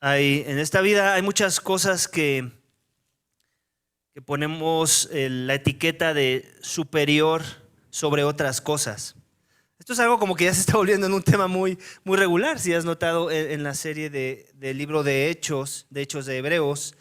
En esta vida hay muchas cosas que ponemos la etiqueta de superior sobre otras cosas. Esto es algo como que ya se está volviendo en un tema muy regular, si has notado en la serie del libro de Hechos de Hebreos,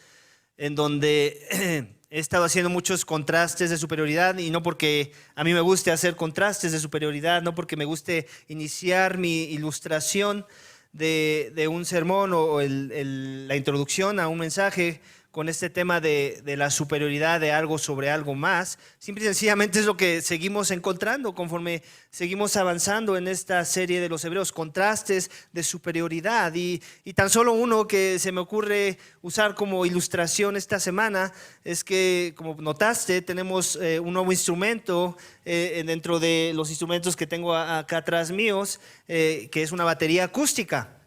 en donde he estado haciendo muchos contrastes de superioridad, y no porque a mí me guste hacer contrastes de superioridad, no porque me guste iniciar mi ilustración de un sermón o la introducción a un mensaje con este tema de la superioridad de algo sobre algo más. Simple y sencillamente es lo que seguimos encontrando conforme seguimos avanzando en esta serie de los Hebreos, contrastes de superioridad. Y tan solo uno que se me ocurre usar como ilustración esta semana es que, como notaste, tenemos un nuevo instrumento dentro de los instrumentos que tengo acá atrás míos, que es una batería acústica.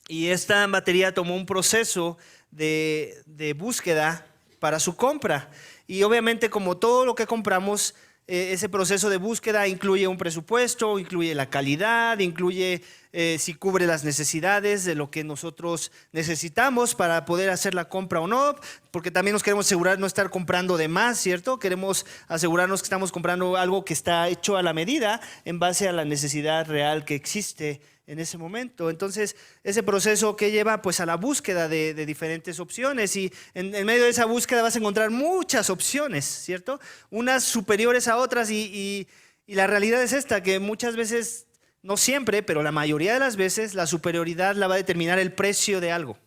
Y esta batería tomó un proceso de búsqueda para su compra. Y obviamente, como todo lo que compramos, ese proceso de búsqueda incluye un presupuesto, incluye la calidad, incluye si cubre las necesidades de lo que nosotros necesitamos para poder hacer la compra o no, porque también nos queremos asegurar no estar comprando de más, ¿cierto? Queremos asegurarnos que estamos comprando algo que está hecho a la medida en base a la necesidad real que existe en ese momento. Entonces, ese proceso que lleva pues a la búsqueda de diferentes opciones, y en medio de esa búsqueda vas a encontrar muchas opciones, ¿cierto? Unas superiores a otras, y la realidad es esta, que muchas veces, no siempre, pero la mayoría de las veces, la superioridad la va a determinar el precio de algo.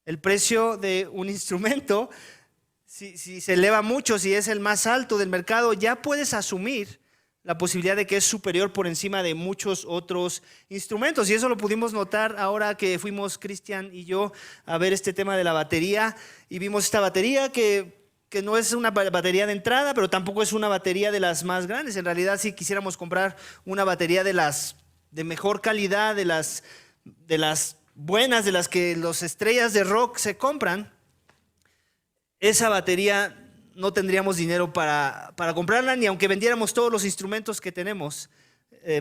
El precio de un instrumento, si se eleva mucho, si es el más alto del mercado, ya puedes asumir la posibilidad de que es superior por encima de muchos otros instrumentos. Y eso lo pudimos notar ahora que fuimos Cristian y yo a ver este tema de la batería, y vimos esta batería que no es una batería de entrada, pero tampoco es una batería de las más grandes. En realidad, si quisiéramos comprar una batería de mejor calidad, de las buenas, de las que los estrellas de rock se compran, esa batería no tendríamos dinero para comprarla, ni aunque vendiéramos todos los instrumentos que tenemos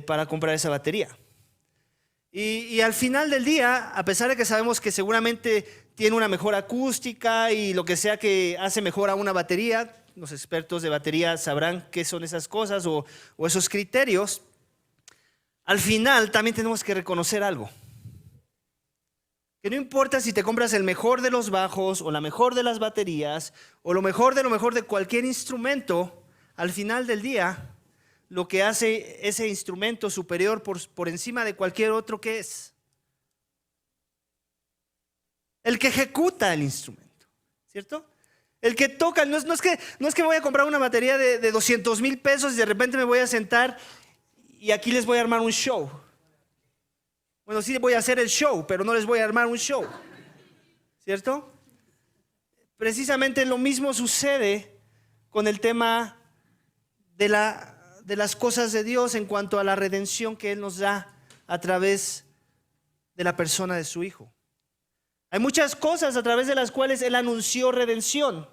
para comprar esa batería. Y al final del día, a pesar de que sabemos que seguramente tiene una mejor acústica y lo que sea que hace mejor a una batería, los expertos de batería sabrán qué son esas cosas o esos criterios, al final también tenemos que reconocer algo. Que no importa si te compras el mejor de los bajos o la mejor de las baterías o lo mejor de cualquier instrumento, al final del día, lo que hace ese instrumento superior por encima de cualquier otro, ¿qué es? El que ejecuta el instrumento, ¿cierto? El que toca. No es que me voy a comprar una batería de 200,000 pesos y de repente me voy a sentar y aquí les voy a armar un show. Bueno, sí voy a hacer el show, pero no les voy a armar un show, ¿cierto? Precisamente lo mismo sucede con el tema de las cosas de Dios en cuanto a la redención que Él nos da a través de la persona de su Hijo. Hay muchas cosas a través de las cuales Él anunció redención.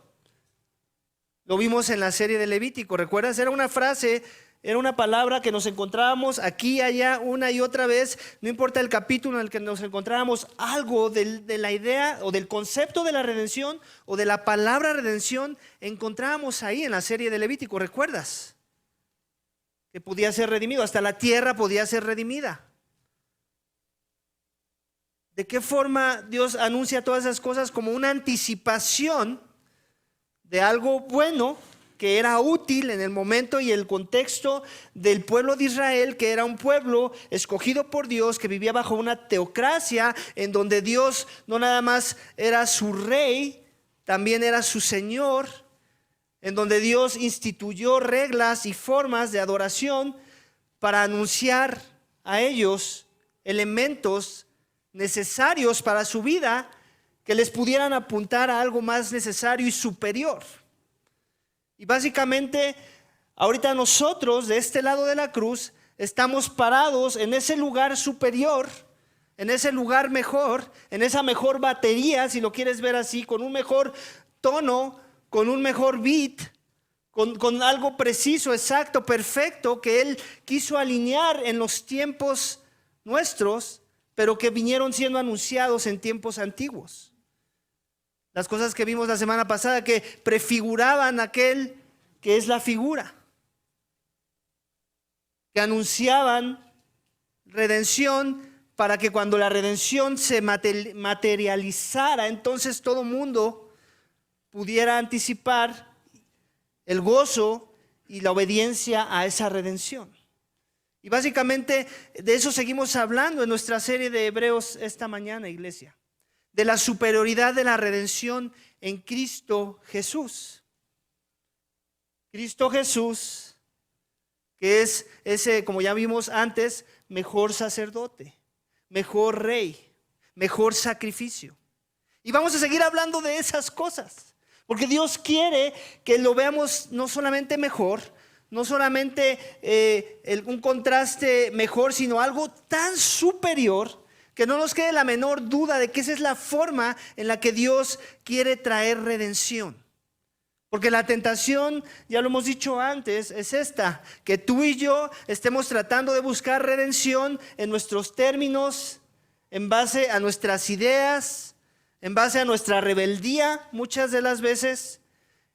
Lo vimos en la serie de Levítico, ¿recuerdas? Era una frase, era una palabra que nos encontrábamos aquí y allá una y otra vez, no importa el capítulo en el que nos encontrábamos, algo de la idea o del concepto de la redención o de la palabra redención encontrábamos ahí en la serie de Levítico, ¿recuerdas? Que podía ser redimido, hasta la tierra podía ser redimida. ¿De qué forma Dios anuncia todas esas cosas? Como una anticipación de algo bueno que era útil en el momento y el contexto del pueblo de Israel, que era un pueblo escogido por Dios, que vivía bajo una teocracia en donde Dios no nada más era su rey, también era su Señor, en donde Dios instituyó reglas y formas de adoración para anunciar a ellos elementos necesarios para su vida que les pudieran apuntar a algo más necesario y superior. Y básicamente, ahorita nosotros de este lado de la cruz estamos parados en ese lugar superior, en ese lugar mejor, en esa mejor batería, si lo quieres ver así, con un mejor tono, con un mejor beat, con algo preciso, exacto, perfecto, que Él quiso alinear en los tiempos nuestros pero que vinieron siendo anunciados en tiempos antiguos. Las cosas que vimos la semana pasada que prefiguraban aquel que es la figura, que anunciaban redención para que cuando la redención se materializara, entonces todo mundo pudiera anticipar el gozo y la obediencia a esa redención. Y básicamente de eso seguimos hablando en nuestra serie de Hebreos esta mañana, iglesia. De la superioridad de la redención en Cristo Jesús. Cristo Jesús, que es ese, como ya vimos antes, mejor sacerdote, mejor rey, mejor sacrificio. Y vamos a seguir hablando de esas cosas, porque Dios quiere que lo veamos no solamente mejor, no solamente un contraste mejor, sino algo tan superior que no nos quede la menor duda de que esa es la forma en la que Dios quiere traer redención. Porque la tentación, ya lo hemos dicho antes, es esta, que tú y yo estemos tratando de buscar redención en nuestros términos, en base a nuestras ideas, en base a nuestra rebeldía muchas de las veces.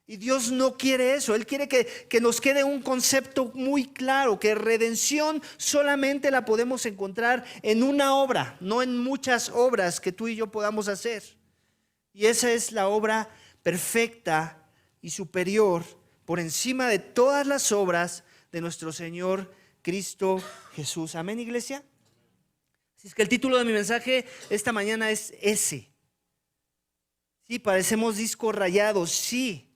Y Dios no quiere eso. Él quiere que nos quede un concepto muy claro, que redención solamente la podemos encontrar en una obra, no en muchas obras que tú y yo podamos hacer. Y esa es la obra perfecta y superior por encima de todas las obras de nuestro Señor Cristo Jesús. Amén, iglesia. Así es que el título de mi mensaje esta mañana es ese. Sí, parecemos discos rayados, sí.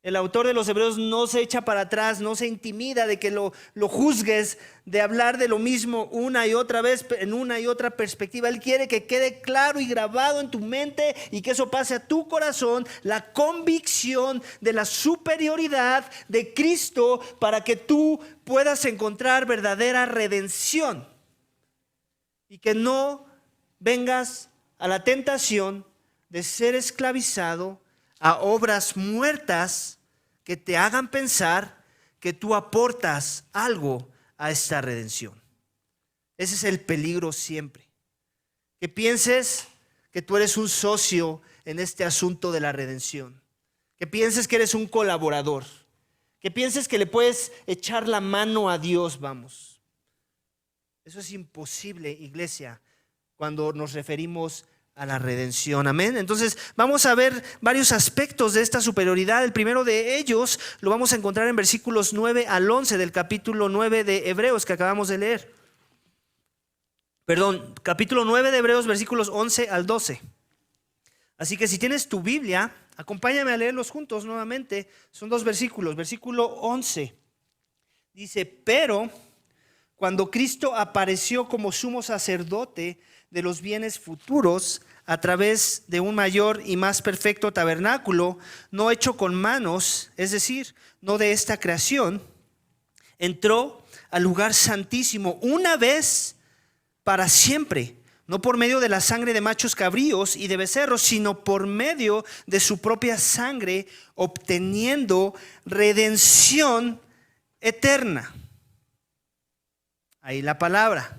El autor de los Hebreos no se echa para atrás, no se intimida de que lo juzgues, de hablar de lo mismo una y otra vez, en una y otra perspectiva. Él quiere que quede claro y grabado en tu mente y que eso pase a tu corazón, la convicción de la superioridad de Cristo para que tú puedas encontrar verdadera redención y que no vengas a la tentación de ser esclavizado a obras muertas que te hagan pensar que tú aportas algo a esta redención. Ese es el peligro siempre. Que pienses que tú eres un socio en este asunto de la redención. Que pienses que eres un colaborador. Que pienses que le puedes echar la mano a Dios, vamos. Eso es imposible, iglesia, cuando nos referimos a la redención, amén. Entonces vamos a ver varios aspectos de esta superioridad. El primero de ellos lo vamos a encontrar en versículos 9 al 11 del capítulo 9 de Hebreos que acabamos de leer. Capítulo 9 de Hebreos, versículos 11 al 12. Así que si tienes tu Biblia, acompáñame a leerlos juntos nuevamente. Son dos versículos. Versículo 11 dice: pero cuando Cristo apareció como sumo sacerdote de los bienes futuros a través de un mayor y más perfecto tabernáculo, no hecho con manos, es decir, no de esta creación, entró al lugar santísimo una vez para siempre, no por medio de la sangre de machos cabríos y de becerros, sino por medio de su propia sangre, obteniendo redención eterna. Ahí la palabra,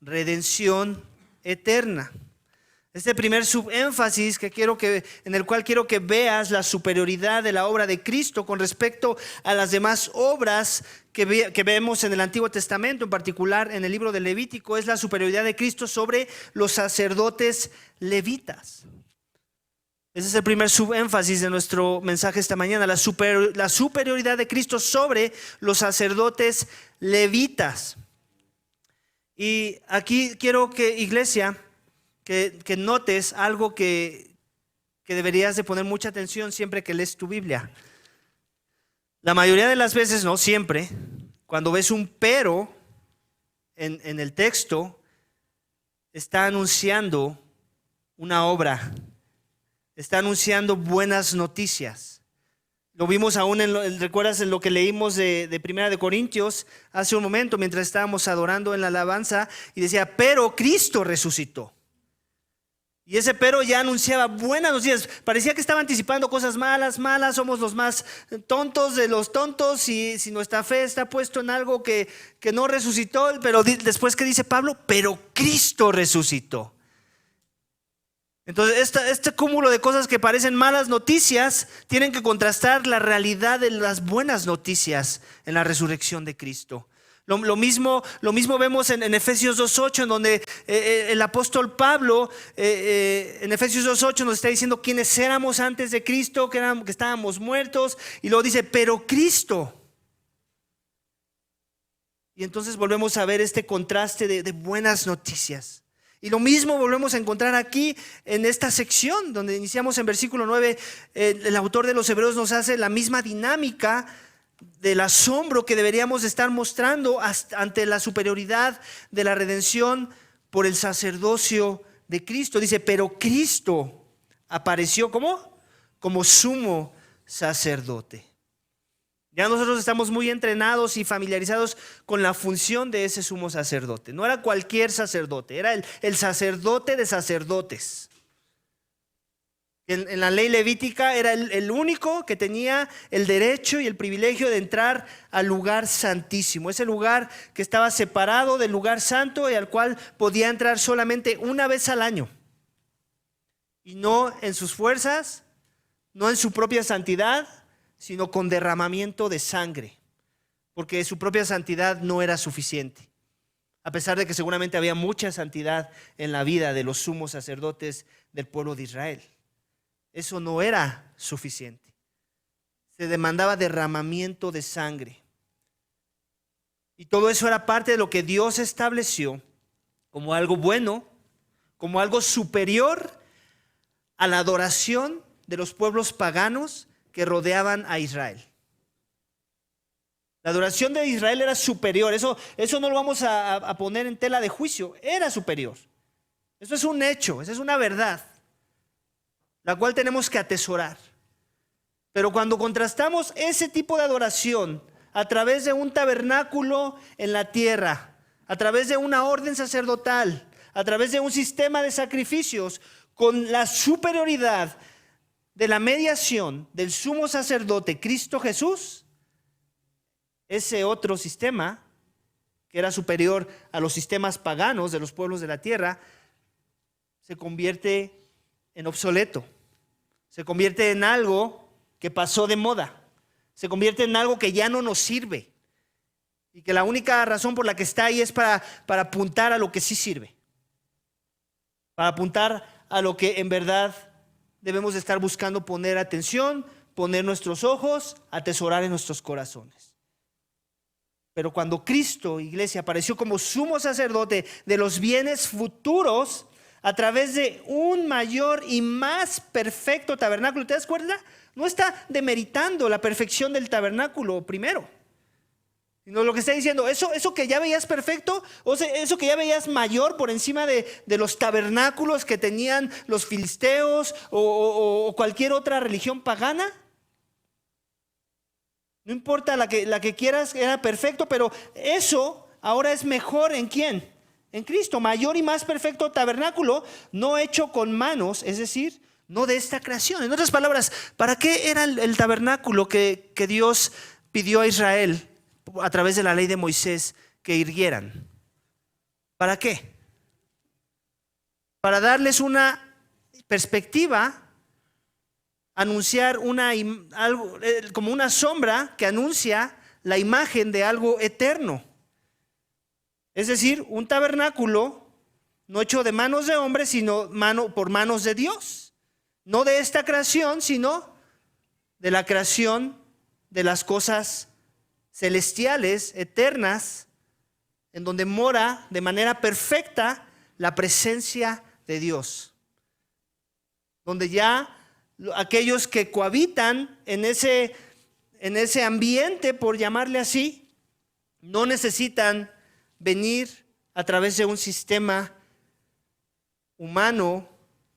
redención eterna. Este primer subénfasis en el cual quiero que veas la superioridad de la obra de Cristo con respecto a las demás obras que vemos en el Antiguo Testamento, en particular en el libro de Levítico, es la superioridad de Cristo sobre los sacerdotes levitas. Ese es el primer subénfasis de nuestro mensaje esta mañana, la superioridad de Cristo sobre los sacerdotes levitas. Y aquí quiero que, iglesia, que notes algo que deberías de poner mucha atención siempre que lees tu Biblia. La mayoría de las veces, no siempre, cuando ves un pero en el texto, está anunciando una obra, está anunciando buenas noticias. Lo vimos aún, recuerdas en lo que leímos de Primera de Corintios hace un momento mientras estábamos adorando en la alabanza y decía, pero Cristo resucitó. Y ese pero ya anunciaba buenas noticias. Parecía que estaba anticipando cosas malas, somos los más tontos de los tontos y si nuestra fe está puesto en algo que no resucitó. Pero después, ¿qué dice Pablo? Pero Cristo resucitó. Entonces este cúmulo de cosas que parecen malas noticias tienen que contrastar la realidad de las buenas noticias en la resurrección de Cristo. Lo mismo vemos en Efesios 2.8, en donde el apóstol Pablo, en Efesios 2.8 nos está diciendo quiénes éramos antes de Cristo, que estábamos muertos, y luego dice, pero Cristo. Y entonces volvemos a ver este contraste de buenas noticias. Y lo mismo volvemos a encontrar aquí en esta sección, donde iniciamos en versículo 9, el autor de los Hebreos nos hace la misma dinámica del asombro que deberíamos estar mostrando ante la superioridad de la redención por el sacerdocio de Cristo. Dice, pero Cristo apareció como sumo sacerdote. Ya nosotros estamos muy entrenados y familiarizados con la función de ese sumo sacerdote. No era cualquier sacerdote, era el sacerdote de sacerdotes. En la ley levítica era el único que tenía el derecho y el privilegio de entrar al lugar santísimo. Ese lugar que estaba separado del lugar santo y al cual podía entrar solamente una vez al año. Y no en sus fuerzas, no en su propia santidad, sino con derramamiento de sangre. Porque su propia santidad no era suficiente. A pesar de que seguramente había mucha santidad en la vida de los sumos sacerdotes del pueblo de Israel. Eso no era suficiente. Se demandaba derramamiento de sangre. Y todo eso era parte de lo que Dios estableció como algo bueno, como algo superior a la adoración de los pueblos paganos que rodeaban a Israel. La adoración de Israel era superior. Eso no lo vamos a poner en tela de juicio. Era superior. Eso es un hecho, esa es una verdad, la cual tenemos que atesorar. Pero cuando contrastamos ese tipo de adoración a través de un tabernáculo en la tierra, a través de una orden sacerdotal, a través de un sistema de sacrificios, con la superioridad de la mediación del sumo sacerdote Cristo Jesús, ese otro sistema, que era superior a los sistemas paganos de los pueblos de la tierra, se convierte en obsoleto. Se convierte en algo que pasó de moda. Se convierte en algo que ya no nos sirve. Y que la única razón por la que está ahí es para apuntar a lo que sí sirve. Para apuntar a lo que en verdad debemos estar buscando poner atención, poner nuestros ojos, atesorar en nuestros corazones. Pero cuando Cristo, iglesia, apareció como sumo sacerdote de los bienes futuros, a través de un mayor y más perfecto tabernáculo. ¿Te das cuenta? No está demeritando la perfección del tabernáculo primero, sino lo que está diciendo, eso que ya veías perfecto, o sea, eso que ya veías mayor por encima de los tabernáculos que tenían los filisteos o cualquier otra religión pagana. No importa la que quieras, era perfecto, pero eso ahora es mejor ¿en quién? En Cristo, mayor y más perfecto tabernáculo, no hecho con manos, es decir, no de esta creación. En otras palabras, ¿para qué era el tabernáculo que Dios pidió a Israel a través de la ley de Moisés que irguieran? ¿Para qué? Para darles una perspectiva, anunciar algo, como una sombra que anuncia la imagen de algo eterno. Es decir, un tabernáculo no hecho de manos de hombres, sino por manos de Dios. No de esta creación, sino de la creación de las cosas celestiales, eternas, en donde mora de manera perfecta la presencia de Dios. Donde ya aquellos que cohabitan en ese ambiente, por llamarle así, no necesitan venir a través de un sistema humano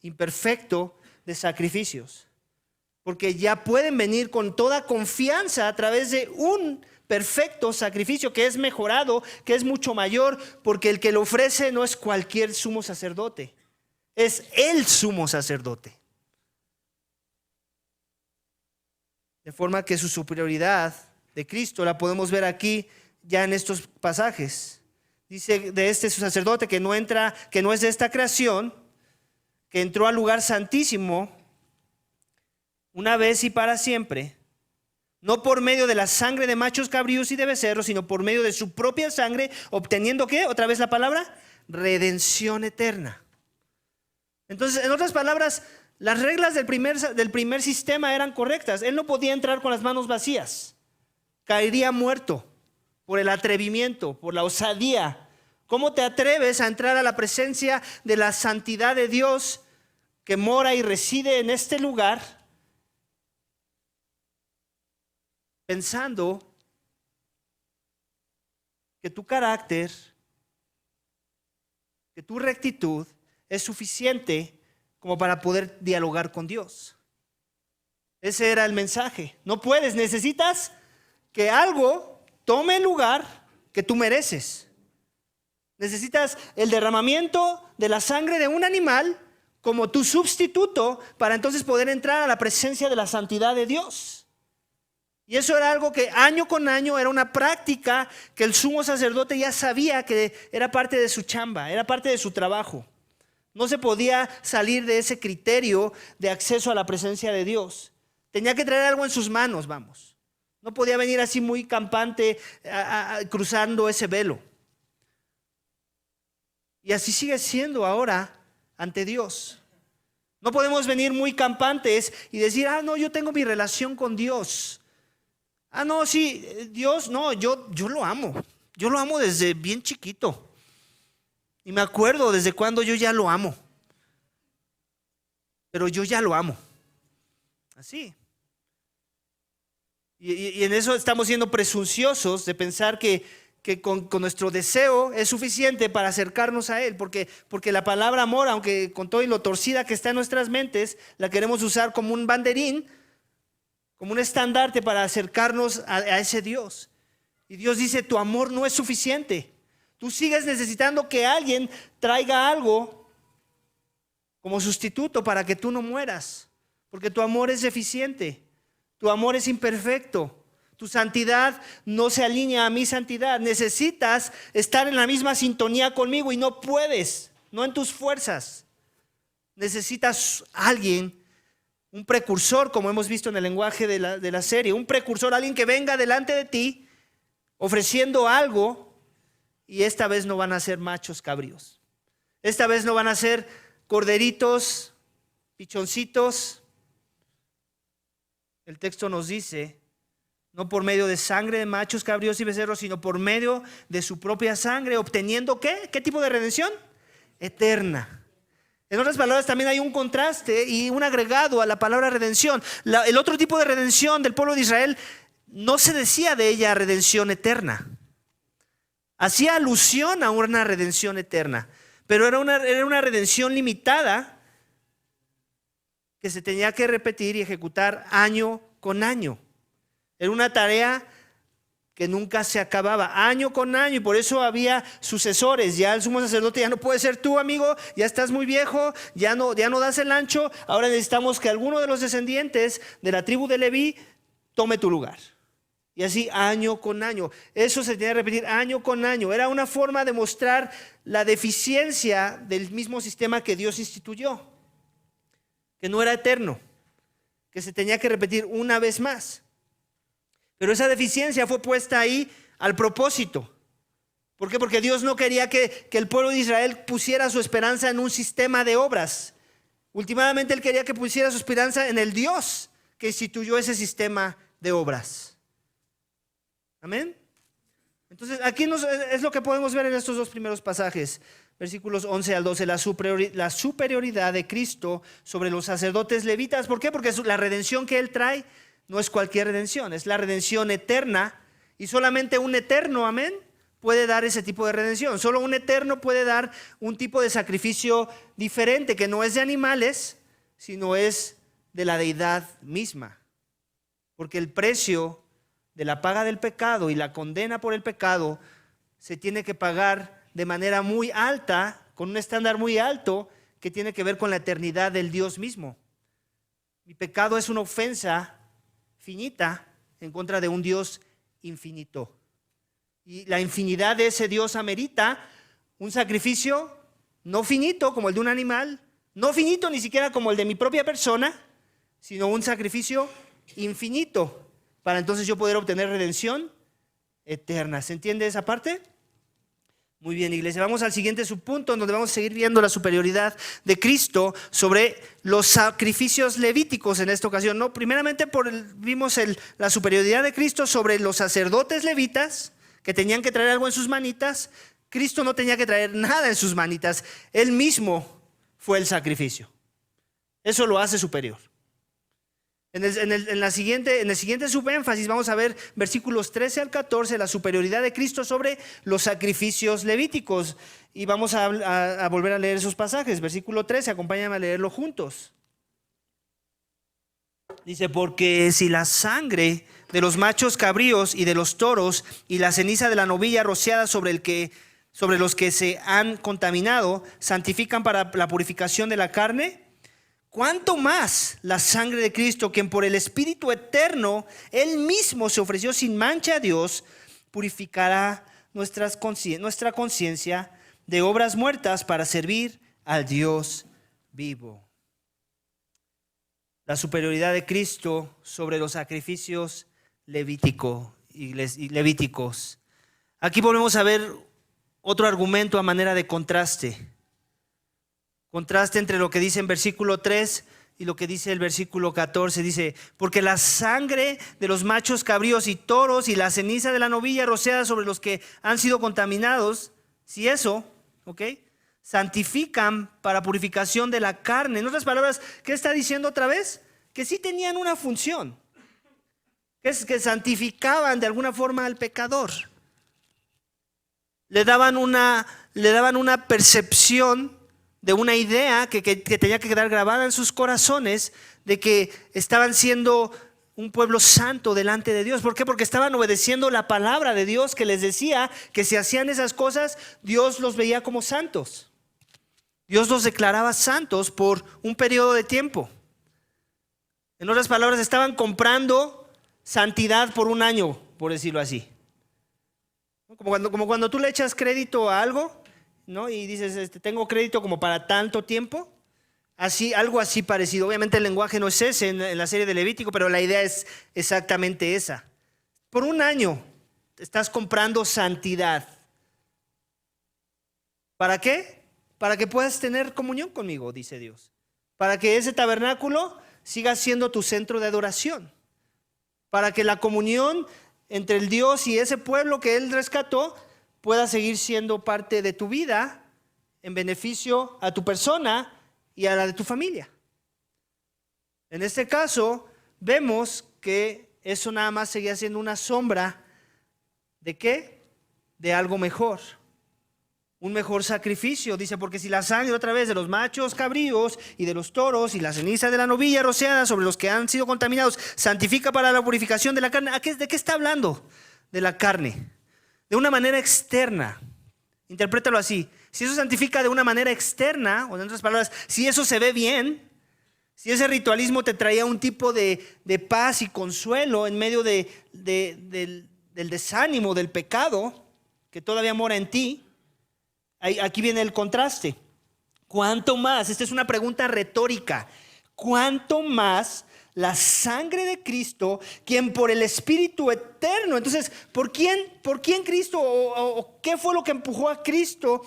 imperfecto de sacrificios, porque ya pueden venir con toda confianza a través de un perfecto sacrificio que es mejorado, que es mucho mayor, porque el que lo ofrece no es cualquier sumo sacerdote, es el sumo sacerdote. De forma que su superioridad de Cristo la podemos ver aquí ya en estos pasajes. Dice de este su sacerdote que no entra, que no es de esta creación, que entró al lugar santísimo una vez y para siempre, no por medio de la sangre de machos cabríos y de becerros, sino por medio de su propia sangre, obteniendo ¿qué? Otra vez la palabra, redención eterna. Entonces, en otras palabras, las reglas del primer sistema eran correctas. Él no podía entrar con las manos vacías. Caería muerto por el atrevimiento, por la osadía. ¿Cómo te atreves a entrar a la presencia de la santidad de Dios que mora y reside en este lugar, pensando que tu carácter, que tu rectitud es suficiente como para poder dialogar con Dios? Ese era el mensaje. No puedes, necesitas que algo tome el lugar que tú mereces. Necesitas el derramamiento de la sangre de un animal como tu sustituto para entonces poder entrar a la presencia de la santidad de Dios. Y eso era algo que año con año era una práctica que el sumo sacerdote ya sabía que era parte de su chamba, era parte de su trabajo. No se podía salir de ese criterio de acceso a la presencia de Dios. Tenía que traer algo en sus manos, vamos. No podía venir así muy campante cruzando ese velo. Y así sigue siendo ahora ante Dios. No podemos venir muy campantes y decir, no, yo tengo mi relación con Dios. No, sí, Dios, no, yo lo amo. Yo lo amo desde bien chiquito. Y me acuerdo desde cuando yo ya lo amo. Pero yo ya lo amo. Así. Y en eso estamos siendo presunciosos de pensar que con nuestro deseo es suficiente para acercarnos a Él. Porque la palabra amor, aunque con todo y lo torcida que está en nuestras mentes, la queremos usar como un banderín, como un estandarte para acercarnos a ese Dios. Y Dios dice, tu amor no es suficiente. Tú sigues necesitando que alguien traiga algo como sustituto para que tú no mueras. Porque tu amor es deficiente. Tu amor es imperfecto. Tu santidad no se alinea a mi santidad. Necesitas estar en la misma sintonía conmigo y no puedes. No en tus fuerzas. Necesitas alguien, un precursor, como hemos visto en el lenguaje de la serie. Un precursor, alguien que venga delante de ti ofreciendo algo. Y esta vez no van a ser machos cabríos. Esta vez no van a ser corderitos, pichoncitos. El texto nos dice, no por medio de sangre de machos cabríos y becerros, sino por medio de su propia sangre, obteniendo ¿qué? ¿Qué tipo de redención? Eterna. En otras palabras, también hay un contraste y un agregado a la palabra redención. El otro tipo de redención del pueblo de Israel, no se decía de ella redención eterna. Hacía alusión a una redención eterna, pero era una redención limitada que se tenía que repetir y ejecutar año con año. Era una tarea que nunca se acababa, año con año, y por eso había sucesores. Ya el sumo sacerdote ya no puede ser tú, amigo, ya estás muy viejo, ya no das el ancho, ahora necesitamos que alguno de los descendientes de la tribu de Leví tome tu lugar. Y así año con año. Eso se tenía que repetir año con año. Era una forma de mostrar la deficiencia del mismo sistema que Dios instituyó, que no era eterno, que se tenía que repetir una vez más. Pero esa deficiencia fue puesta ahí al propósito. ¿Por qué? Porque Dios no quería que el pueblo de Israel pusiera su esperanza en un sistema de obras. Últimamente Él quería que pusiera su esperanza en el Dios que instituyó ese sistema de obras. Amén. Entonces aquí es lo que podemos ver en estos dos primeros pasajes, versículos 11 al 12, la superioridad de Cristo sobre los sacerdotes levitas. ¿Por qué? Porque la redención que Él trae no es cualquier redención, es la redención eterna, y solamente un eterno, amén, puede dar ese tipo de redención. Solo un eterno puede dar un tipo de sacrificio diferente, que no es de animales, sino es de la deidad misma. Porque el precio de la paga del pecado y la condena por el pecado se tiene que pagar de manera muy alta, con un estándar muy alto, que tiene que ver con la eternidad del Dios mismo. Mi pecado es una ofensa finita en contra de un Dios infinito. Y la infinidad de ese Dios amerita un sacrificio no finito como el de un animal, no finito ni siquiera como el de mi propia persona, sino un sacrificio infinito para entonces yo poder obtener redención eterna. ¿Se entiende esa parte? Muy bien, iglesia. Vamos al siguiente subpunto, en donde vamos a seguir viendo la superioridad de Cristo sobre los sacrificios levíticos en esta ocasión. No, primeramente vimos la superioridad de Cristo sobre los sacerdotes levitas, que tenían que traer algo en sus manitas. Cristo no tenía que traer nada en sus manitas. Él mismo fue el sacrificio. Eso lo hace superior. En el siguiente subénfasis vamos a ver versículos 13 al 14, la superioridad de Cristo sobre los sacrificios levíticos. Y vamos a volver a leer esos pasajes. Versículo 13, acompáñame a leerlo juntos. Dice, porque si la sangre de los machos cabríos y de los toros y la ceniza de la novilla rociada sobre los que se han contaminado santifican para la purificación de la carne, ¿cuánto más la sangre de Cristo, quien por el Espíritu eterno Él mismo se ofreció sin mancha a Dios, purificará nuestra conciencia de obras muertas para servir al Dios vivo? La superioridad de Cristo sobre los sacrificios levíticos. Aquí volvemos a ver otro argumento a manera de contraste. Contraste entre lo que dice en versículo 3 y lo que dice el versículo 14. Dice, porque la sangre de los machos cabríos y toros y la ceniza de la novilla rociada sobre los que han sido contaminados, si eso, ¿ok?, santifican para purificación de la carne. En otras palabras, ¿qué está diciendo otra vez? Que sí tenían una función, que santificaban de alguna forma al pecador. Le daban una percepción de una idea que tenía que quedar grabada en sus corazones de que estaban siendo un pueblo santo delante de Dios. ¿Por qué? Porque estaban obedeciendo la palabra de Dios que les decía que si hacían esas cosas, Dios los veía como santos. Dios los declaraba santos por un periodo de tiempo. En otras palabras, estaban comprando santidad por un año, por decirlo así. Como cuando tú le echas crédito a algo, ¿no?, y dices, tengo crédito como para tanto tiempo. Algo así parecido. Obviamente el lenguaje no es ese en la serie de Levítico, pero la idea es exactamente esa. Por un año estás comprando santidad. ¿Para qué? Para que puedas tener comunión conmigo, dice Dios. Para que ese tabernáculo siga siendo tu centro de adoración. Para que la comunión entre el Dios y ese pueblo que Él rescató pueda seguir siendo parte de tu vida en beneficio a tu persona y a la de tu familia. En este caso, vemos que eso nada más seguía siendo una sombra ¿de qué? De algo mejor. Un mejor sacrificio, dice, porque si la sangre otra vez de los machos cabríos y de los toros y la ceniza de la novilla rociada sobre los que han sido contaminados santifica para la purificación de la carne. ¿De qué está hablando? De la carne. De una manera externa. Interprétalo así. Si eso santifica de una manera externa, o en otras palabras, si eso se ve bien, si ese ritualismo te traía un tipo de paz y consuelo en medio del desánimo, del pecado que todavía mora en ti, aquí viene el contraste. ¿Cuánto más? Esta es una pregunta retórica. ¿Cuánto más la sangre de Cristo, quien por el Espíritu eterno? Entonces, ¿por quién Cristo? ¿O qué fue lo que empujó a Cristo?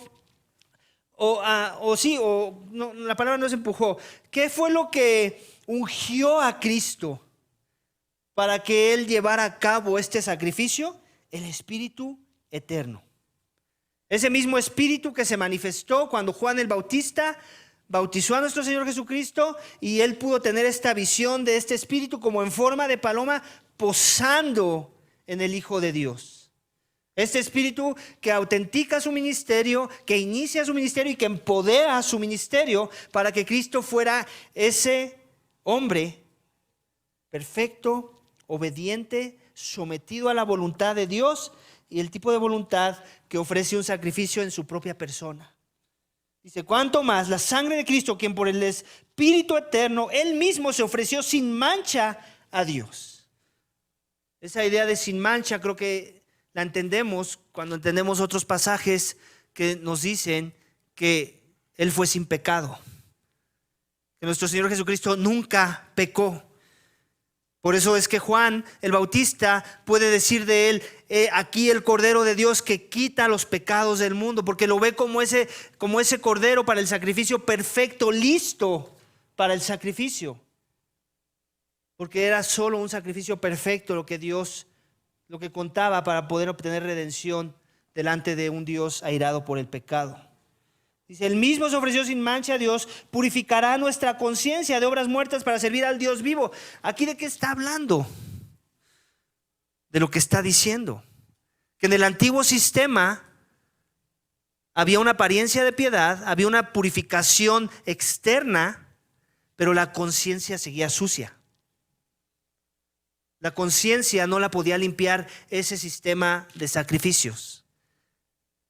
La palabra no se empujó. ¿Qué fue lo que ungió a Cristo para que Él llevara a cabo este sacrificio? El Espíritu eterno. Ese mismo Espíritu que se manifestó cuando Juan el Bautista bautizó a nuestro Señor Jesucristo y Él pudo tener esta visión de este Espíritu como en forma de paloma posando en el Hijo de Dios. Este Espíritu que autentica su ministerio, que inicia su ministerio y que empodera su ministerio para que Cristo fuera ese hombre perfecto, obediente, sometido a la voluntad de Dios y el tipo de voluntad que ofrece un sacrificio en su propia persona. Dice, cuánto más la sangre de Cristo, quien por el Espíritu eterno, Él mismo se ofreció sin mancha a Dios. Esa idea de sin mancha creo que la entendemos cuando entendemos otros pasajes que nos dicen que Él fue sin pecado. Que nuestro Señor Jesucristo nunca pecó. Por eso es que Juan el Bautista puede decir de Él, aquí el Cordero de Dios que quita los pecados del mundo, porque lo ve como ese Cordero para el sacrificio perfecto, listo para el sacrificio. Porque era solo un sacrificio perfecto lo que contaba para poder obtener redención delante de un Dios airado por el pecado. Dice, Él mismo se ofreció sin mancha a Dios, purificará nuestra conciencia de obras muertas para servir al Dios vivo. ¿Aquí de qué está hablando? De lo que está diciendo. Que en el antiguo sistema había una apariencia de piedad, había una purificación externa, pero la conciencia seguía sucia. La conciencia no la podía limpiar ese sistema de sacrificios.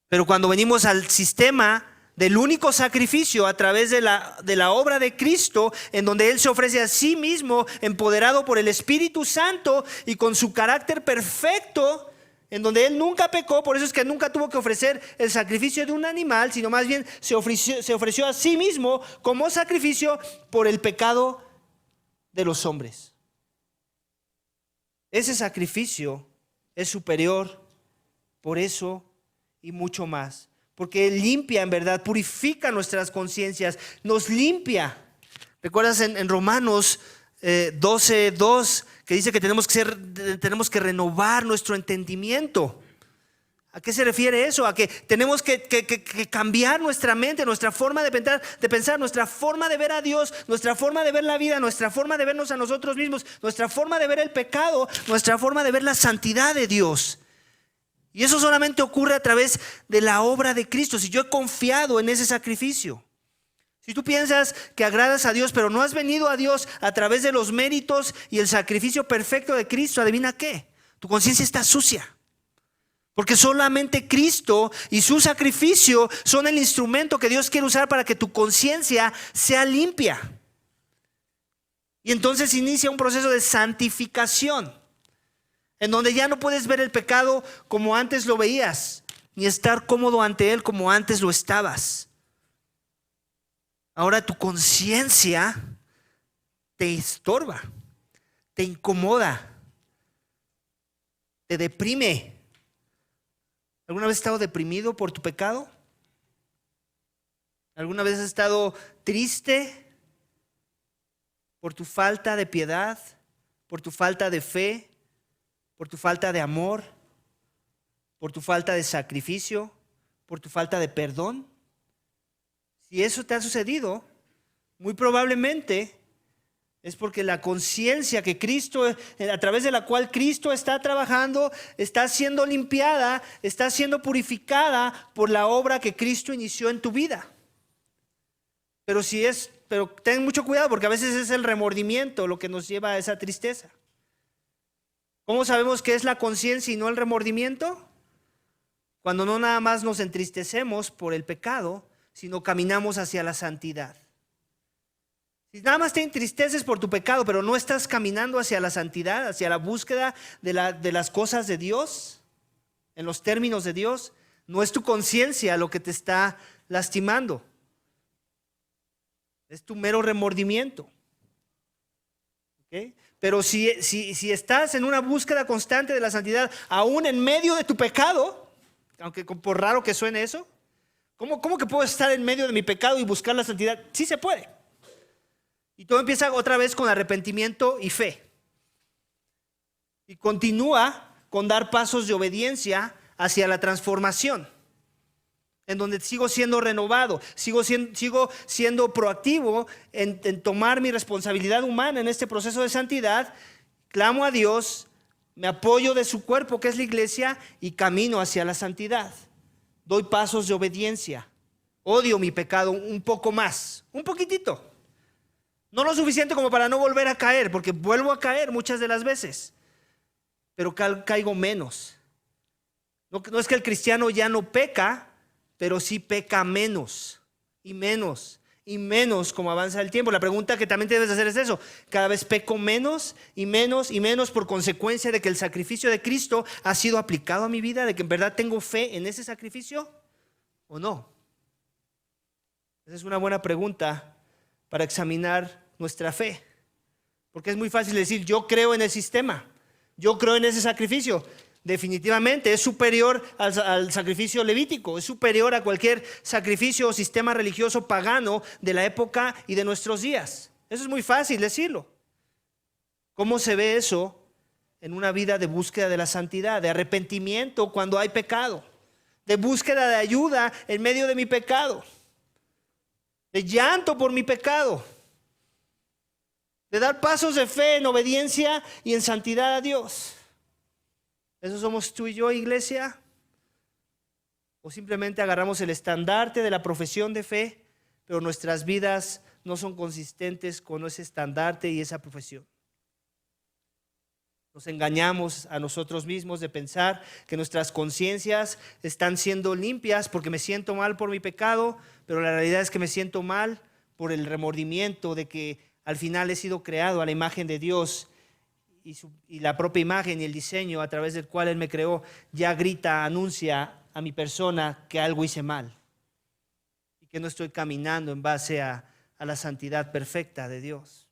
Pero cuando venimos al sistema del único sacrificio a través de la obra de Cristo, en donde Él se ofrece a sí mismo, empoderado por el Espíritu Santo y con su carácter perfecto, en donde Él nunca pecó, por eso es que nunca tuvo que ofrecer el sacrificio de un animal, sino más bien se ofreció a sí mismo como sacrificio por el pecado de los hombres. Ese sacrificio es superior por eso y mucho más. Porque Él limpia, en verdad, purifica nuestras conciencias, nos limpia. ¿Recuerdas en Romanos 12:2 que dice que tenemos que renovar nuestro entendimiento? ¿A qué se refiere eso? A que tenemos que cambiar nuestra mente, nuestra forma de pensar, nuestra forma de ver a Dios, nuestra forma de ver la vida, nuestra forma de vernos a nosotros mismos, nuestra forma de ver el pecado, nuestra forma de ver la santidad de Dios. Y eso solamente ocurre a través de la obra de Cristo. Si yo he confiado en ese sacrificio. Si tú piensas que agradas a Dios, pero no has venido a Dios a través de los méritos y el sacrificio perfecto de Cristo, adivina qué, tu conciencia está sucia. Porque solamente Cristo y su sacrificio son el instrumento que Dios quiere usar para que tu conciencia sea limpia. Y entonces inicia un proceso de santificación, en donde ya no puedes ver el pecado como antes lo veías, ni estar cómodo ante él como antes lo estabas. Ahora tu conciencia te estorba, te incomoda, te deprime. ¿Alguna vez has estado deprimido por tu pecado? ¿Alguna vez has estado triste por tu falta de piedad, por tu falta de fe, por tu falta de amor, por tu falta de sacrificio, por tu falta de perdón? Si eso te ha sucedido, muy probablemente es porque la conciencia que Cristo, a través de la cual Cristo está trabajando, está siendo limpiada, está siendo purificada por la obra que Cristo inició en tu vida. Pero ten mucho cuidado, porque a veces es el remordimiento lo que nos lleva a esa tristeza. ¿Cómo sabemos que es la conciencia y no el remordimiento? Cuando no nada más nos entristecemos por el pecado, sino caminamos hacia la santidad. Si nada más te entristeces por tu pecado, pero no estás caminando hacia la santidad, hacia la búsqueda de las cosas de Dios, en los términos de Dios, no es tu conciencia lo que te está lastimando. Es tu mero remordimiento. ¿Okay? Pero si estás en una búsqueda constante de la santidad, aún en medio de tu pecado, aunque por raro que suene eso, ¿cómo que puedo estar en medio de mi pecado y buscar la santidad? Sí se puede. Y todo empieza otra vez con arrepentimiento y fe. Y continúa con dar pasos de obediencia hacia la transformación, en donde sigo siendo renovado, sigo siendo proactivo en tomar mi responsabilidad humana en este proceso de santidad. Clamo a Dios, me apoyo de su cuerpo que es la iglesia y camino hacia la santidad. Doy pasos de obediencia. Odio mi pecado un poco más, un poquitito. No lo suficiente como para no volver a caer, porque vuelvo a caer muchas de las veces, pero caigo menos. No es que el cristiano ya no peca, pero sí peca menos. y menos como avanza el tiempo. La pregunta que también debes hacer es eso: cada vez peco menos y menos y menos por consecuencia de que el sacrificio de Cristo ha sido aplicado a mi vida, de que en verdad tengo fe en ese sacrificio o no. Esa es una buena pregunta para examinar nuestra fe, porque es muy fácil decir: yo creo en el sistema, yo creo en ese sacrificio. Definitivamente es superior al sacrificio levítico, es superior a cualquier sacrificio o sistema religioso pagano de la época y de nuestros días. Eso es muy fácil decirlo. ¿Cómo se ve eso en una vida de búsqueda de la santidad, de arrepentimiento cuando hay pecado, de búsqueda de ayuda en medio de mi pecado, de llanto por mi pecado, de dar pasos de fe en obediencia y en santidad a Dios? ¿Eso somos tú y yo, iglesia? ¿O simplemente agarramos el estandarte de la profesión de fe, pero nuestras vidas no son consistentes con ese estandarte y esa profesión? Nos engañamos a nosotros mismos de pensar que nuestras conciencias están siendo limpias porque me siento mal por mi pecado, pero la realidad es que me siento mal por el remordimiento de que al final he sido creado a la imagen de Dios, y la propia imagen y el diseño a través del cual Él me creó ya grita, anuncia a mi persona que algo hice mal y que no estoy caminando en base a la santidad perfecta de Dios.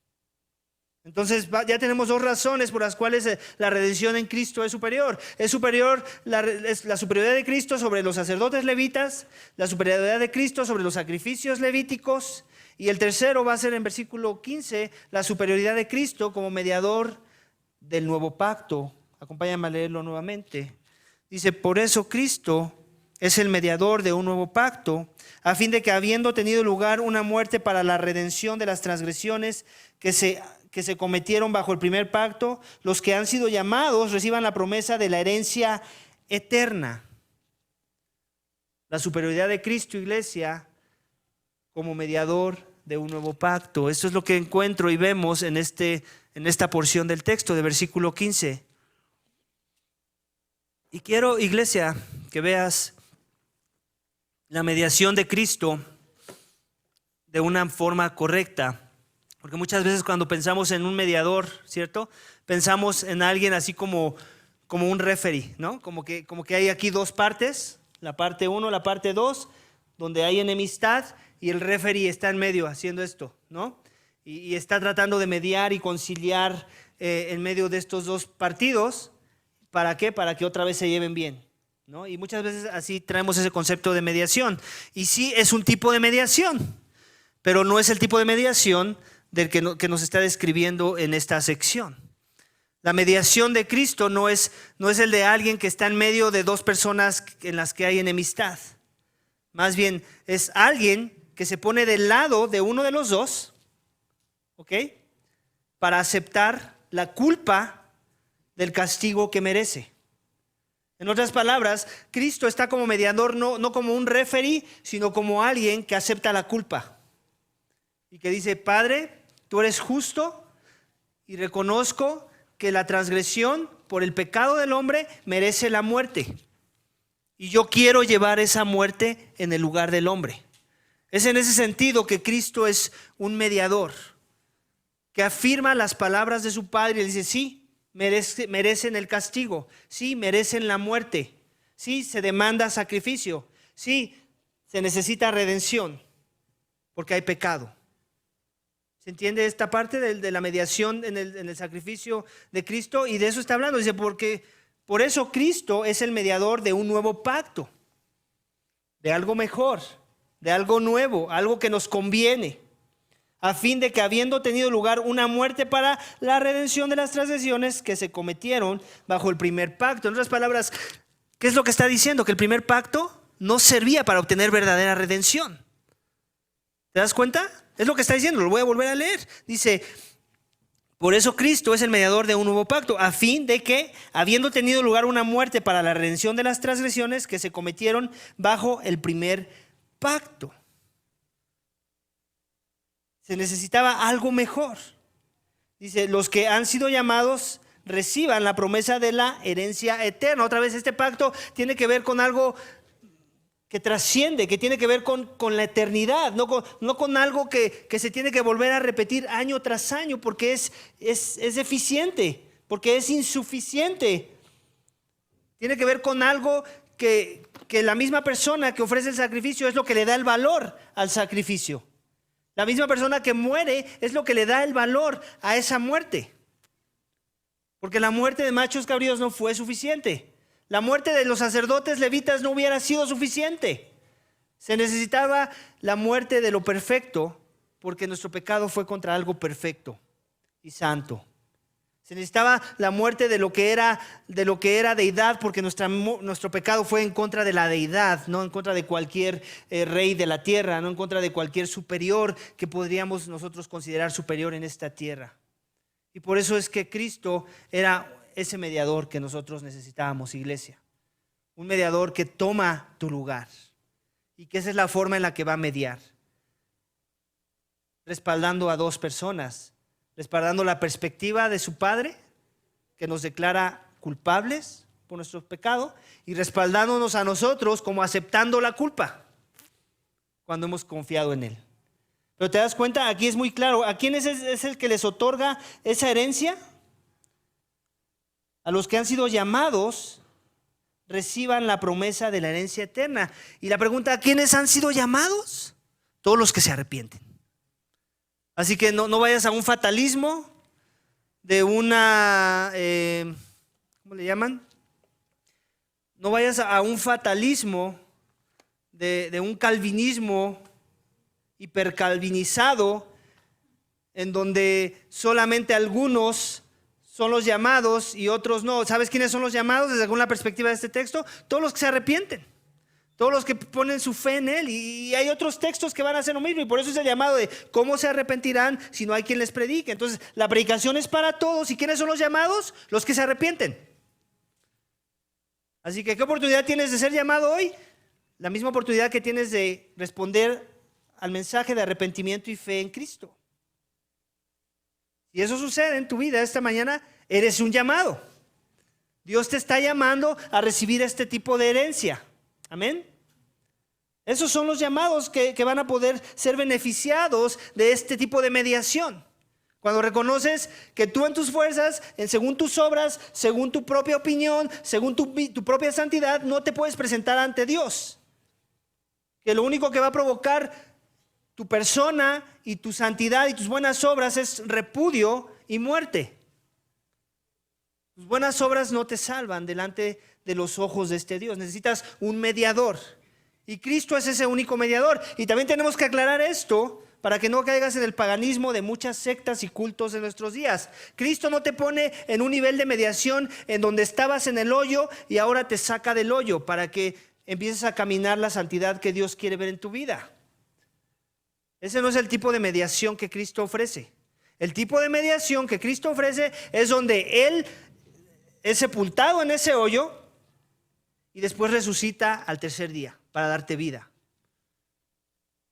Entonces ya tenemos dos razones por las cuales la redención en Cristo es superior. Es superior la superioridad de Cristo sobre los sacerdotes levitas, la superioridad de Cristo sobre los sacrificios levíticos, y el tercero va a ser en versículo 15, la superioridad de Cristo como mediador del nuevo pacto. Acompáñame a leerlo nuevamente. Dice: por eso Cristo es el mediador de un nuevo pacto, a fin de que, habiendo tenido lugar una muerte para la redención de las transgresiones que se cometieron bajo el primer pacto, los que han sido llamados reciban la promesa de la herencia eterna. La superioridad de Cristo, iglesia, como mediador de un nuevo pacto. Esto es lo que encuentro y vemos en esta porción del texto de versículo 15. Y quiero, iglesia, que veas la mediación de Cristo de una forma correcta. Porque muchas veces cuando pensamos en un mediador, ¿cierto? Pensamos en alguien así como un referee, ¿no? Como que hay aquí dos partes, la parte 1, la parte 2, donde hay enemistad y el referee está en medio haciendo esto, ¿no? Y está tratando de mediar y conciliar en medio de estos dos partidos. ¿Para qué? Para que otra vez se lleven bien, ¿no? Y muchas veces así traemos ese concepto de mediación. Y sí, es un tipo de mediación, pero no es el tipo de mediación del que nos está describiendo en esta sección. La mediación de Cristo no es el de alguien que está en medio de dos personas en las que hay enemistad. Más bien es alguien que se pone del lado de uno de los dos, ¿ok?, para aceptar la culpa del castigo que merece. En otras palabras, Cristo está como mediador, no como un referee, sino como alguien que acepta la culpa y que dice: Padre, tú eres justo y reconozco que la transgresión por el pecado del hombre merece la muerte, y yo quiero llevar esa muerte en el lugar del hombre. Es en ese sentido que Cristo es un mediador que afirma las palabras de su Padre y dice: sí, merecen el castigo, sí, merecen la muerte, sí, se demanda sacrificio, sí, se necesita redención porque hay pecado. ¿Se entiende esta parte de la mediación en el sacrificio de Cristo? Y de eso está hablando. Dice: porque por eso Cristo es el mediador de un nuevo pacto, de algo mejor, de algo nuevo, algo que nos conviene, a fin de que, habiendo tenido lugar una muerte para la redención de las transgresiones que se cometieron bajo el primer pacto. En otras palabras, ¿qué es lo que está diciendo? Que el primer pacto no servía para obtener verdadera redención. ¿Te das cuenta? Es lo que está diciendo, lo voy a volver a leer. Dice: por eso Cristo es el mediador de un nuevo pacto, a fin de que, habiendo tenido lugar una muerte para la redención de las transgresiones que se cometieron bajo el primer pacto. Se necesitaba algo mejor. Dice: los que han sido llamados reciban la promesa de la herencia eterna. Otra vez, este pacto tiene que ver con algo que trasciende, que tiene que ver con la eternidad, no con algo que se tiene que volver a repetir año tras año, porque es deficiente, porque es insuficiente. Tiene que ver con algo que la misma persona que ofrece el sacrificio es lo que le da el valor al sacrificio. La misma persona que muere es lo que le da el valor a esa muerte. Porque la muerte de machos cabríos no fue suficiente. La muerte de los sacerdotes levitas no hubiera sido suficiente. Se necesitaba la muerte de lo perfecto, porque nuestro pecado fue contra algo perfecto y santo. Se necesitaba la muerte de lo que era deidad, porque nuestro pecado fue en contra de la deidad, no en contra de cualquier rey de la tierra, no en contra de cualquier superior que podríamos nosotros considerar superior en esta tierra. Y por eso es que Cristo era ese mediador que nosotros necesitábamos, iglesia. Un mediador que toma tu lugar y que esa es la forma en la que va a mediar. Respaldando a dos personas, respaldando la perspectiva de su Padre, que nos declara culpables por nuestros pecados, y respaldándonos a nosotros como aceptando la culpa cuando hemos confiado en Él. Pero te das cuenta, aquí es muy claro, ¿a quién es el que les otorga esa herencia? A los que han sido llamados, reciban la promesa de la herencia eterna. Y la pregunta, ¿a quiénes han sido llamados? Todos los que se arrepienten. Así que no vayas a un fatalismo de una, ¿cómo le llaman? No vayas a un fatalismo de un calvinismo hipercalvinizado, en donde solamente algunos son los llamados y otros no. ¿Sabes quiénes son los llamados desde alguna perspectiva de este texto? Todos los que se arrepienten, todos los que ponen su fe en Él. Y hay otros textos que van a hacer lo mismo, y por eso es el llamado de cómo se arrepentirán si no hay quien les predique. Entonces la predicación es para todos. ¿Y quiénes son los llamados? Los que se arrepienten. Así que ¿qué oportunidad tienes de ser llamado hoy? La misma oportunidad que tienes de responder al mensaje de arrepentimiento y fe en Cristo. Si eso sucede en tu vida esta mañana, eres un llamado. Dios te está llamando a recibir este tipo de herencia. Amén. Esos son los llamados que van a poder ser beneficiados de este tipo de mediación. Cuando reconoces que tú en tus fuerzas, según tus obras, según tu propia opinión, según tu propia santidad, no te puedes presentar ante Dios. Que lo único que va a provocar tu persona y tu santidad y tus buenas obras es repudio y muerte. Tus buenas obras no te salvan delante de los ojos de este Dios. Necesitas un mediador. Y Cristo es ese único mediador. Y también tenemos que aclarar esto para que no caigas en el paganismo de muchas sectas y cultos de nuestros días. Cristo no te pone en un nivel de mediación en donde estabas en el hoyo y ahora te saca del hoyo para que empieces a caminar la santidad que Dios quiere ver en tu vida. Ese no es el tipo de mediación que Cristo ofrece. El tipo de mediación que Cristo ofrece es donde Él es sepultado en ese hoyo y después resucita al tercer día para darte vida.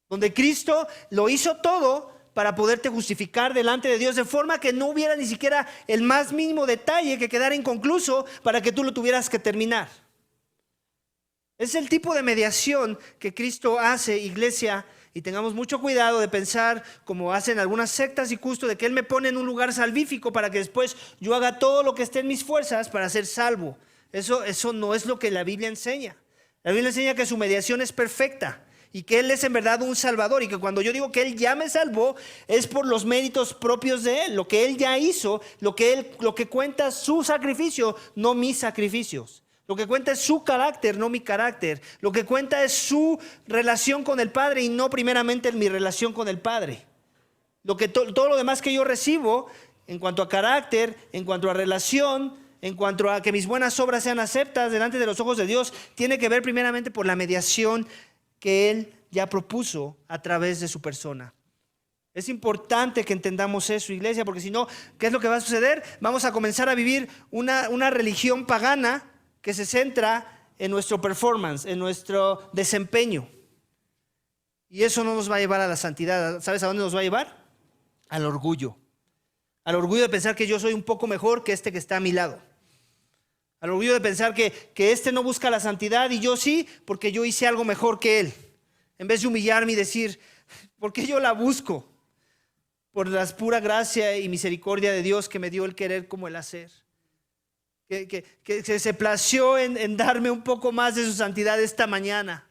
Donde Cristo lo hizo todo para poderte justificar delante de Dios de forma que no hubiera ni siquiera el más mínimo detalle que quedara inconcluso para que tú lo tuvieras que terminar. Es el tipo de mediación que Cristo hace, iglesia. Y tengamos mucho cuidado de pensar, como hacen algunas sectas y cultos, de que Él me pone en un lugar salvífico para que después yo haga todo lo que esté en mis fuerzas para ser salvo. Eso no es lo que la Biblia enseña. La Biblia enseña que su mediación es perfecta y que Él es en verdad un salvador, y que cuando yo digo que Él ya me salvó es por los méritos propios de Él, lo que Él ya hizo, lo que cuenta su sacrificio, no mis sacrificios. Lo que cuenta es su carácter, no mi carácter. Lo que cuenta es su relación con el Padre y no primeramente mi relación con el Padre. Todo lo demás que yo recibo en cuanto a carácter, en cuanto a relación, en cuanto a que mis buenas obras sean aceptadas delante de los ojos de Dios, tiene que ver primeramente por la mediación que Él ya propuso a través de su persona. Es importante que entendamos eso, iglesia, porque si no, ¿qué es lo que va a suceder? Vamos a comenzar a vivir una religión pagana que se centra en nuestro performance, en nuestro desempeño. Y eso no nos va a llevar a la santidad. ¿Sabes a dónde nos va a llevar? Al orgullo. Al orgullo de pensar que yo soy un poco mejor que este que está a mi lado. Al orgullo de pensar que este no busca la santidad y yo sí, porque yo hice algo mejor que él. En vez de humillarme y decir, ¿por qué yo la busco? Por la pura gracia y misericordia de Dios que me dio el querer como el hacer. Que se plació en darme un poco más de su santidad esta mañana.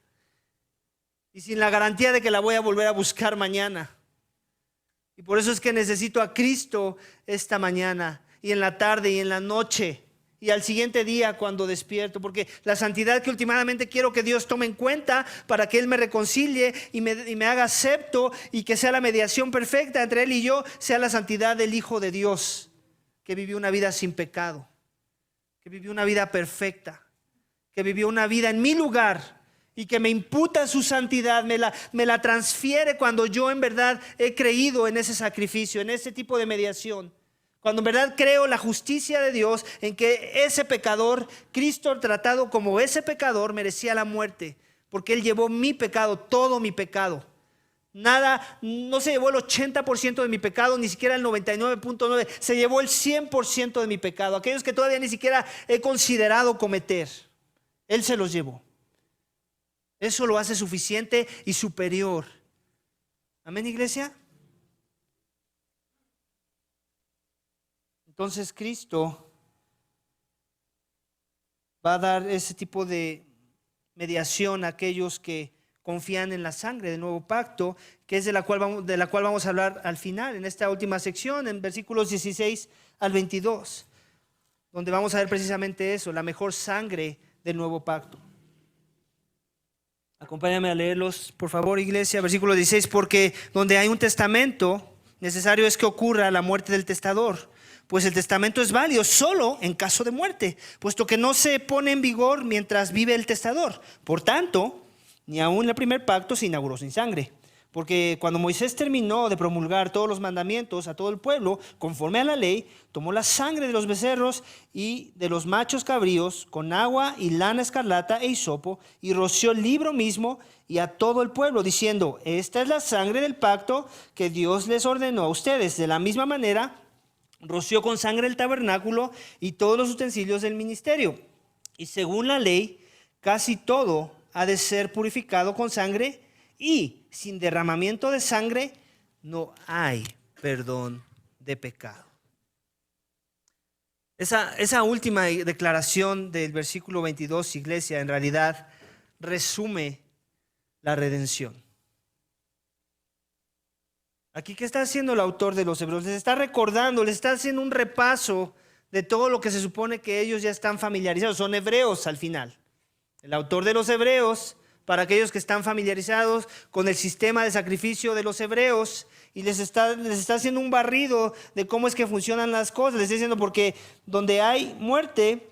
Y sin la garantía de que la voy a volver a buscar mañana. Y por eso es que necesito a Cristo esta mañana y en la tarde y en la noche y al siguiente día cuando despierto, porque la santidad que últimamente quiero que Dios tome en cuenta para que Él me reconcilie y me haga acepto y que sea la mediación perfecta entre Él y yo, sea la santidad del Hijo de Dios, que vivió una vida sin pecado, que vivió una vida perfecta, que vivió una vida en mi lugar. Y que me imputa su santidad, me la transfiere cuando yo en verdad he creído en ese sacrificio, en ese tipo de mediación. Cuando en verdad creo la justicia de Dios, en que ese pecador, Cristo tratado como ese pecador, merecía la muerte. Porque Él llevó mi pecado, todo mi pecado. Nada, no se llevó el 80% de mi pecado, ni siquiera el 99.9%. Se llevó el 100% de mi pecado. Aquellos que todavía ni siquiera he considerado cometer. Él se los llevó. Eso lo hace suficiente y superior. Amén, iglesia. Entonces Cristo va a dar ese tipo de mediación a aquellos que confían en la sangre del nuevo pacto, que es de la cual vamos a hablar al final, en esta última sección, en versículos 16 al 22, donde vamos a ver precisamente eso, la mejor sangre del nuevo pacto. Acompáñame a leerlos, por favor, iglesia. Versículo 16, porque donde hay un testamento, necesario es que ocurra la muerte del testador, pues el testamento es válido solo en caso de muerte, puesto que no se pone en vigor mientras vive el testador. Por tanto, ni aun el primer pacto se inauguró sin sangre. Porque cuando Moisés terminó de promulgar todos los mandamientos a todo el pueblo, conforme a la ley, tomó la sangre de los becerros y de los machos cabríos con agua y lana escarlata e hisopo, y roció el libro mismo y a todo el pueblo, diciendo: esta es la sangre del pacto que Dios les ordenó a ustedes. De la misma manera, roció con sangre el tabernáculo y todos los utensilios del ministerio. Y según la ley, casi todo ha de ser purificado con sangre, y sin derramamiento de sangre no hay perdón de pecado. Esa última declaración del versículo 22, iglesia, en realidad resume la redención. Aquí, ¿qué está haciendo el autor de los Hebreos? Les está recordando, les está haciendo un repaso de todo lo que se supone que ellos ya están familiarizados. Son hebreos al final. El autor de los Hebreos, para aquellos que están familiarizados con el sistema de sacrificio de los hebreos, y les está haciendo un barrido de cómo es que funcionan las cosas. Les está diciendo, porque donde hay muerte,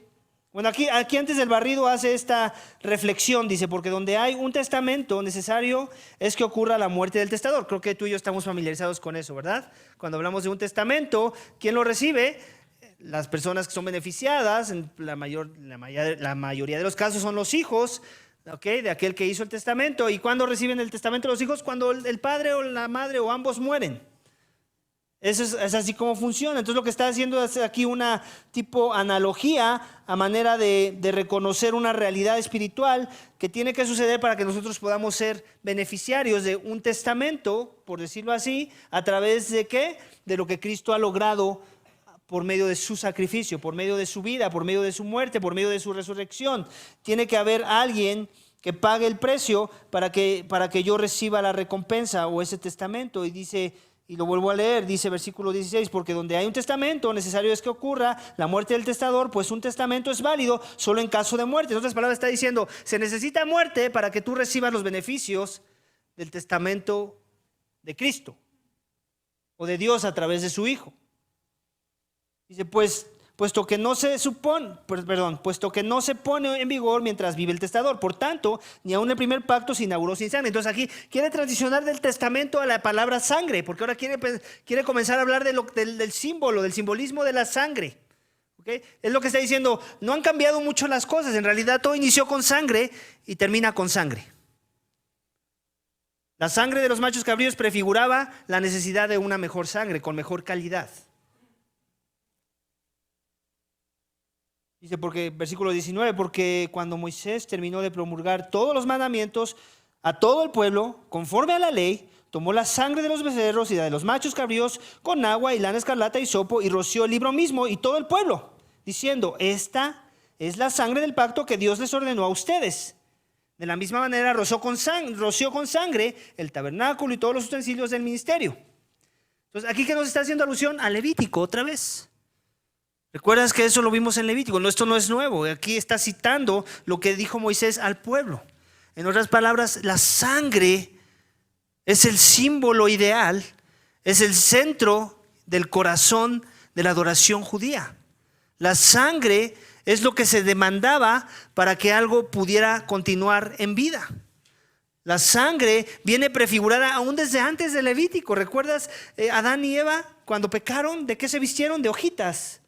bueno, aquí antes del barrido hace esta reflexión, dice: porque donde hay un testamento, necesario es que ocurra la muerte del testador. Creo que tú y yo estamos familiarizados con eso, ¿verdad? Cuando hablamos de un testamento, ¿quién lo recibe? Las personas que son beneficiadas, en la mayoría de los casos son los hijos, de aquel que hizo el testamento. ¿Y cuándo reciben el testamento los hijos? Cuando el padre o la madre o ambos mueren. Eso es así como funciona. Entonces lo que está haciendo es aquí una tipo analogía a manera de reconocer una realidad espiritual que tiene que suceder para que nosotros podamos ser beneficiarios de un testamento, por decirlo así, a través de ¿qué? De lo que Cristo ha logrado por medio de su sacrificio, por medio de su vida, por medio de su muerte, por medio de su resurrección. Tiene que haber alguien que pague el precio para que yo reciba la recompensa o ese testamento. Y dice, y lo vuelvo a leer, dice versículo 16, porque donde hay un testamento, necesario es que ocurra la muerte del testador, pues un testamento es válido solo en caso de muerte. En otras palabras está diciendo, se necesita muerte para que tú recibas los beneficios del testamento de Cristo o de Dios a través de su Hijo. Dice, puesto que no se pone en vigor mientras vive el testador. Por tanto, ni aun el primer pacto se inauguró sin sangre. Entonces aquí quiere transicionar del testamento a la palabra sangre, porque ahora quiere comenzar a hablar del símbolo, del simbolismo de la sangre. ¿Okay? Es lo que está diciendo, no han cambiado mucho las cosas. En realidad todo inició con sangre y termina con sangre. La sangre de los machos cabríos prefiguraba la necesidad de una mejor sangre, con mejor calidad. Dice, porque, versículo 19, porque cuando Moisés terminó de promulgar todos los mandamientos a todo el pueblo, conforme a la ley, tomó la sangre de los becerros y la de los machos cabríos con agua y lana escarlata y hisopo y roció el libro mismo y todo el pueblo, diciendo, esta es la sangre del pacto que Dios les ordenó a ustedes. De la misma manera roció con sangre el tabernáculo y todos los utensilios del ministerio. Entonces, aquí que nos está haciendo alusión a Levítico otra vez. ¿Recuerdas que eso lo vimos en Levítico? No, esto no es nuevo. Aquí está citando lo que dijo Moisés al pueblo. En otras palabras, la sangre es el símbolo ideal, es el centro del corazón de la adoración judía. La sangre es lo que se demandaba para que algo pudiera continuar en vida. La sangre viene prefigurada aún desde antes de Levítico. ¿Recuerdas Adán y Eva cuando pecaron? ¿De qué se vistieron? De hojitas.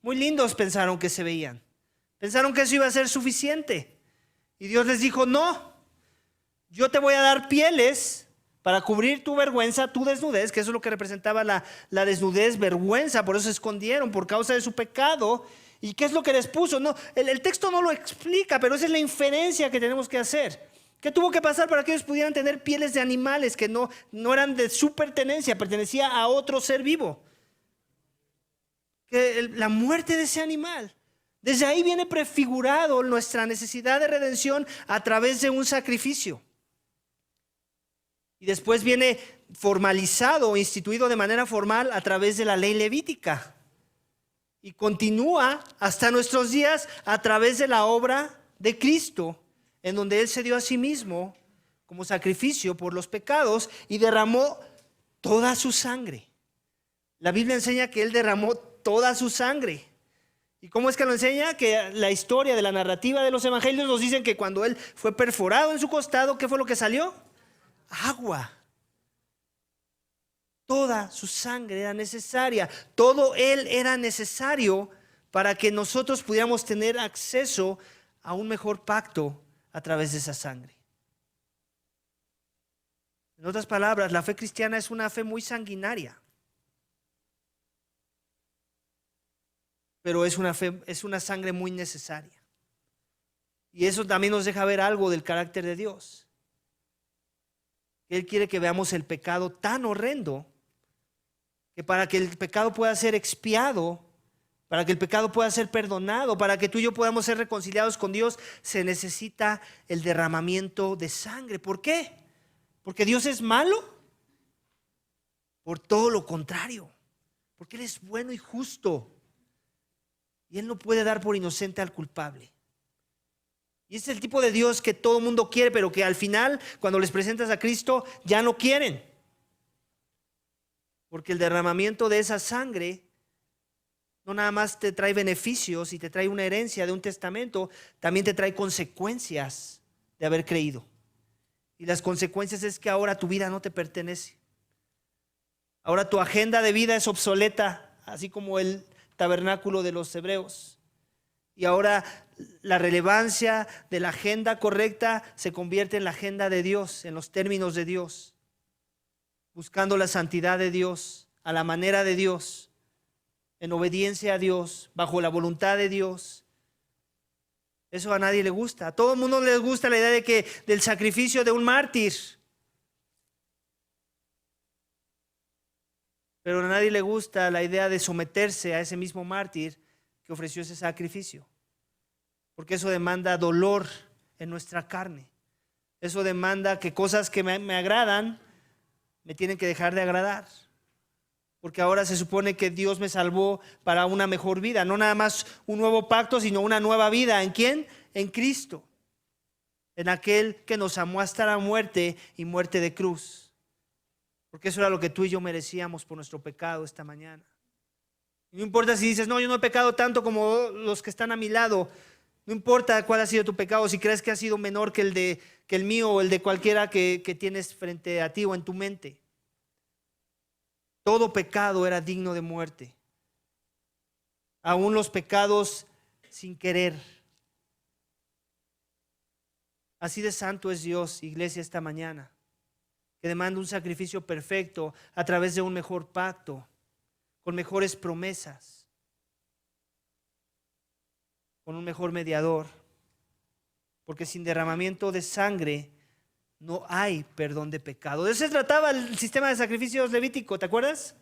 Muy lindos pensaron que se veían. Pensaron que eso iba a ser suficiente. Y Dios les dijo, no, yo te voy a dar pieles para cubrir tu vergüenza, tu desnudez, que eso es lo que representaba la desnudez, vergüenza, por eso se escondieron, por causa de su pecado. ¿Y qué es lo que les puso? No, el texto no lo explica, pero esa es la inferencia que tenemos que hacer. ¿Qué tuvo que pasar para que ellos pudieran tener pieles de animales que no eran de su pertenencia, pertenecía a otro ser vivo? Que la muerte de ese animal. Desde ahí viene prefigurado nuestra necesidad de redención a través de un sacrificio. Y después viene formalizado o instituido de manera formal a través de la ley levítica. Y continúa hasta nuestros días a través de la obra de Cristo, en donde Él se dio a sí mismo como sacrificio por los pecados y derramó toda su sangre. La Biblia enseña que Él derramó toda su sangre. ¿Y cómo es que lo enseña? Que la historia de la narrativa de los evangelios nos dicen que cuando Él fue perforado en su costado, ¿qué fue lo que salió? Agua. Toda su sangre era necesaria. Todo Él era necesario para que nosotros pudiéramos tener acceso a un mejor pacto a través de esa sangre. En otras palabras, la fe cristiana es una fe muy sanguinaria. Pero es una sangre muy necesaria. Y eso también nos deja ver algo del carácter de Dios. Él quiere que veamos el pecado tan horrendo que para que el pecado pueda ser expiado, para que el pecado pueda ser perdonado, para que tú y yo podamos ser reconciliados con Dios, se necesita el derramamiento de sangre. ¿Por qué? ¿Porque Dios es malo? Por todo lo contrario, porque Él es bueno y justo. Y Él no puede dar por inocente al culpable. Y es el tipo de Dios que todo el mundo quiere, pero que al final, cuando les presentas a Cristo, ya no quieren. Porque el derramamiento de esa sangre no nada más te trae beneficios y te trae una herencia de un testamento, también te trae consecuencias de haber creído. Y las consecuencias es que ahora tu vida no te pertenece. Ahora tu agenda de vida es obsoleta, así como el tabernáculo de los hebreos. Y ahora la relevancia de la agenda correcta se convierte en la agenda de Dios, en los términos de Dios, buscando la santidad de Dios, a la manera de Dios, en obediencia a Dios, bajo la voluntad de Dios. Eso a nadie le gusta. A todo el mundo les gusta la idea del sacrificio de un mártir. Pero a nadie le gusta la idea de someterse a ese mismo mártir que ofreció ese sacrificio. Porque eso demanda dolor en nuestra carne. Eso demanda que cosas que me agradan me tienen que dejar de agradar. Porque ahora se supone que Dios me salvó para una mejor vida. No nada más un nuevo pacto, sino una nueva vida. ¿En quién? En Cristo. En aquel que nos amó hasta la muerte y muerte de cruz. Porque eso era lo que tú y yo merecíamos por nuestro pecado esta mañana. Y no importa si dices, no, yo no he pecado tanto como los que están a mi lado. No importa cuál ha sido tu pecado, si crees que ha sido menor que el mío o el de cualquiera que tienes frente a ti o en tu mente. Todo pecado era digno de muerte. Aún los pecados sin querer. Así de santo es Dios, iglesia, esta mañana, que demanda un sacrificio perfecto a través de un mejor pacto, con mejores promesas. con un mejor mediador, porque sin derramamiento de sangre no hay perdón de pecado. De eso se trataba el sistema de sacrificios levítico, ¿te acuerdas?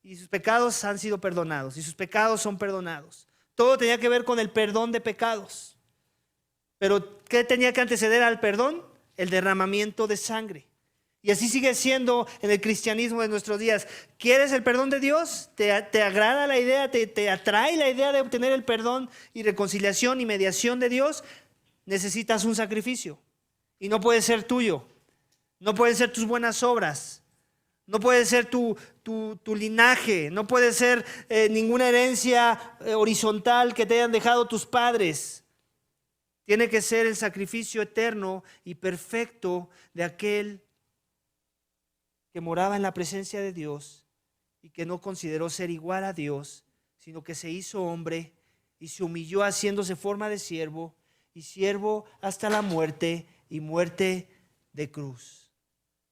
Y sus pecados han sido perdonados, y sus pecados son perdonados. Todo tenía que ver con el perdón de pecados. Pero ¿qué tenía que anteceder al perdón? El derramamiento de sangre. Y así sigue siendo en el cristianismo de nuestros días. ¿Quieres el perdón de Dios? ¿Te agrada la idea? ¿Te atrae la idea de obtener el perdón y reconciliación y mediación de Dios? Necesitas un sacrificio. Y no puede ser tuyo. No pueden ser tus buenas obras. No puede ser tu linaje. No puede ser ninguna herencia horizontal que te hayan dejado tus padres. Tiene que ser el sacrificio eterno y perfecto de aquel que moraba en la presencia de Dios y que no consideró ser igual a Dios, sino que se hizo hombre y se humilló haciéndose forma de siervo, y siervo hasta la muerte, y muerte de cruz.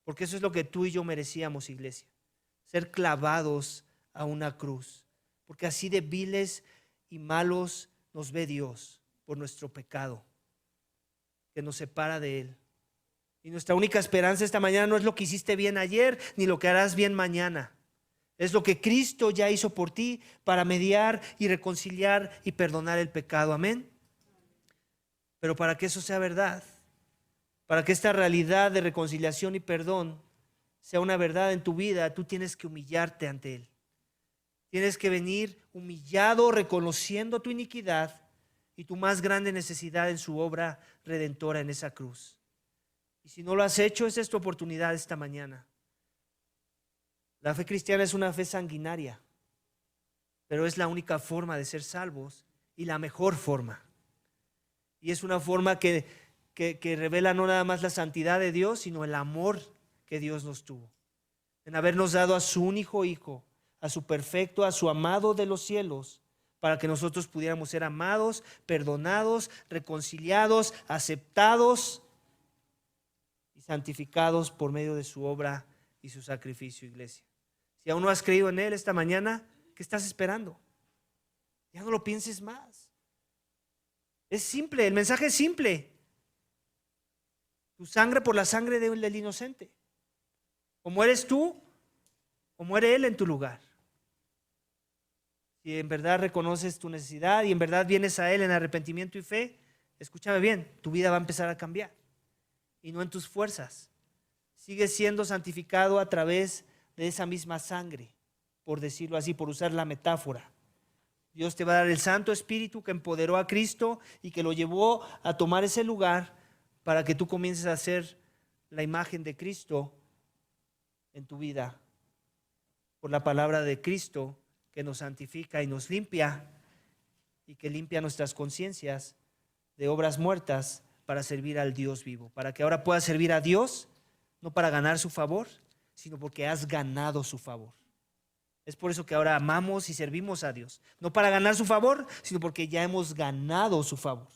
Porque eso es lo que tú y yo merecíamos, iglesia, ser clavados a una cruz. Porque así de viles y malos nos ve Dios por nuestro pecado que nos separa de Él. Y nuestra única esperanza esta mañana no es lo que hiciste bien ayer, ni lo que harás bien mañana. Es lo que Cristo ya hizo por ti para mediar y reconciliar y perdonar el pecado. Amén. Pero para que eso sea verdad, para que esta realidad de reconciliación y perdón sea una verdad en tu vida, tú tienes que humillarte ante Él. Tienes que venir humillado, reconociendo tu iniquidad y tu más grande necesidad en su obra redentora en esa cruz. Y si no lo has hecho, esa es tu oportunidad esta mañana. La fe cristiana es una fe sanguinaria, pero es la única forma de ser salvos y la mejor forma. Y es una forma que revela no nada más la santidad de Dios, sino el amor que Dios nos tuvo. En habernos dado a su único Hijo, a su perfecto, a su amado de los cielos, para que nosotros pudiéramos ser amados, perdonados, reconciliados, aceptados y santificados por medio de su obra y su sacrificio, iglesia. Si aún no has creído en Él esta mañana, ¿qué estás esperando? Ya no lo pienses más. Es simple, el mensaje es simple. Tu sangre por la sangre del inocente. O mueres tú, o muere Él en tu lugar. Si en verdad reconoces tu necesidad y en verdad vienes a Él en arrepentimiento y fe, escúchame bien, tu vida va a empezar a cambiar. Y no en tus fuerzas. Sigues siendo santificado a través de esa misma sangre, por decirlo así, por usar la metáfora. Dios te va a dar el Santo Espíritu que empoderó a Cristo y que lo llevó a tomar ese lugar para que tú comiences a ser la imagen de Cristo en tu vida. Por la palabra de Cristo que nos santifica y nos limpia y que limpia nuestras conciencias de obras muertas para servir al Dios vivo. Para que ahora puedas servir a Dios, no para ganar su favor, sino porque has ganado su favor. Es por eso que ahora amamos y servimos a Dios. No para ganar su favor, sino porque ya hemos ganado su favor.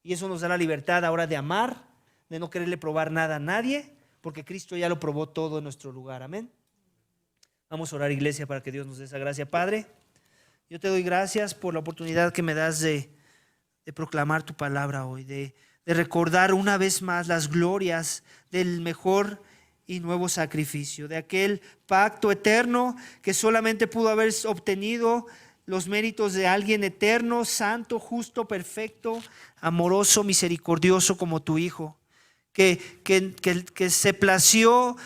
Y eso nos da la libertad ahora de amar, de no quererle probar nada a nadie, porque Cristo ya lo probó todo en nuestro lugar. Amén. Vamos a orar, iglesia, para que Dios nos dé esa gracia. Padre, yo te doy gracias por la oportunidad que me das de proclamar tu palabra hoy, de recordar una vez más las glorias del mejor y nuevo sacrificio, de aquel pacto eterno que solamente pudo haber obtenido los méritos de alguien eterno, santo, justo, perfecto, amoroso, misericordioso como tu Hijo, que se plació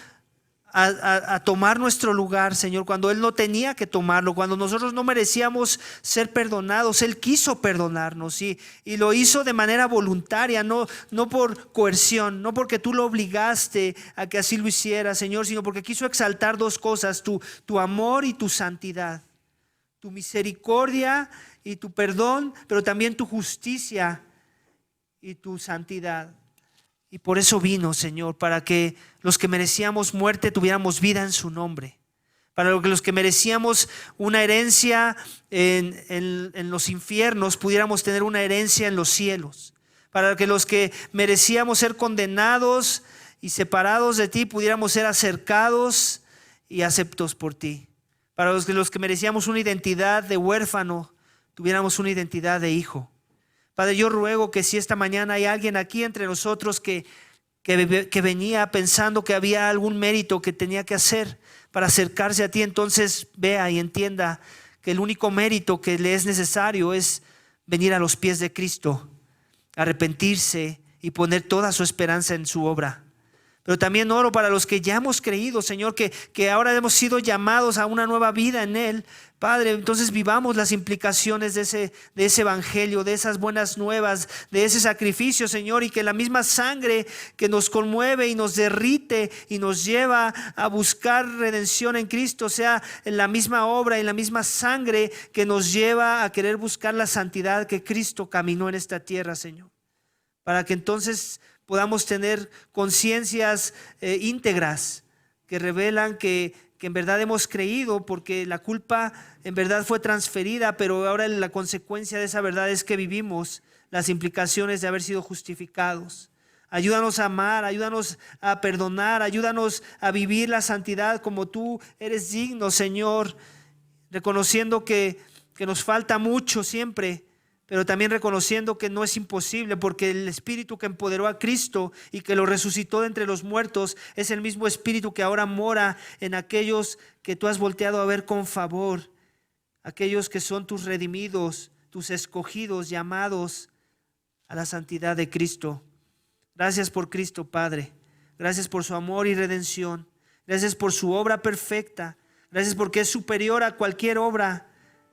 a tomar nuestro lugar, Señor, cuando Él no tenía que tomarlo, cuando nosotros no merecíamos ser perdonados. Él quiso perdonarnos y lo hizo de manera voluntaria, no por coerción, no porque tú lo obligaste a que así lo hiciera, Señor, sino porque quiso exaltar dos cosas: tu amor y tu santidad, tu misericordia y tu perdón, pero también tu justicia y tu santidad. Y por eso vino, Señor, para que los que merecíamos muerte tuviéramos vida en su nombre. Para que los que merecíamos una herencia en los infiernos pudiéramos tener una herencia en los cielos. Para que los que merecíamos ser condenados y separados de ti pudiéramos ser acercados y aceptos por ti. Para los que merecíamos una identidad de huérfano tuviéramos una identidad de hijo. Padre, yo ruego que si esta mañana hay alguien aquí entre nosotros que venía pensando que había algún mérito que tenía que hacer para acercarse a ti, entonces vea y entienda que el único mérito que le es necesario es venir a los pies de Cristo, arrepentirse y poner toda su esperanza en su obra. Pero también oro para los que ya hemos creído, Señor, que ahora hemos sido llamados a una nueva vida en Él. Padre, entonces vivamos las implicaciones de ese evangelio, de esas buenas nuevas, de ese sacrificio, Señor, y que la misma sangre que nos conmueve y nos derrite y nos lleva a buscar redención en Cristo sea en la misma obra y la misma sangre que nos lleva a querer buscar la santidad que Cristo caminó en esta tierra, Señor. Para que entonces podamos tener conciencias íntegras que revelan que en verdad hemos creído, porque la culpa en verdad fue transferida, pero ahora la consecuencia de esa verdad es que vivimos las implicaciones de haber sido justificados. Ayúdanos a amar, ayúdanos a perdonar, ayúdanos a vivir la santidad como tú eres digno, Señor, reconociendo que nos falta mucho siempre, pero también reconociendo que no es imposible, porque el Espíritu que empoderó a Cristo y que lo resucitó de entre los muertos es el mismo Espíritu que ahora mora en aquellos que tú has volteado a ver con favor, aquellos que son tus redimidos, tus escogidos, llamados a la santidad de Cristo. Gracias por Cristo, Padre. Gracias por su amor y redención. Gracias por su obra perfecta. Gracias porque es superior a cualquier obra.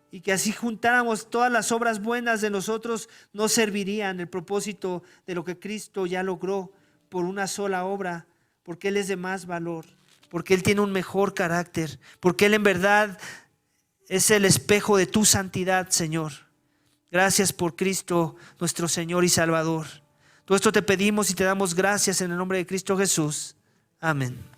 Y que así juntáramos todas las obras buenas de nosotros, no servirían el propósito de lo que Cristo ya logró por una sola obra, porque Él es de más valor, porque Él tiene un mejor carácter, porque Él en verdad es el espejo de tu santidad, Señor. Gracias por Cristo, nuestro Señor y Salvador. Todo esto te pedimos y te damos gracias en el nombre de Cristo Jesús. Amén.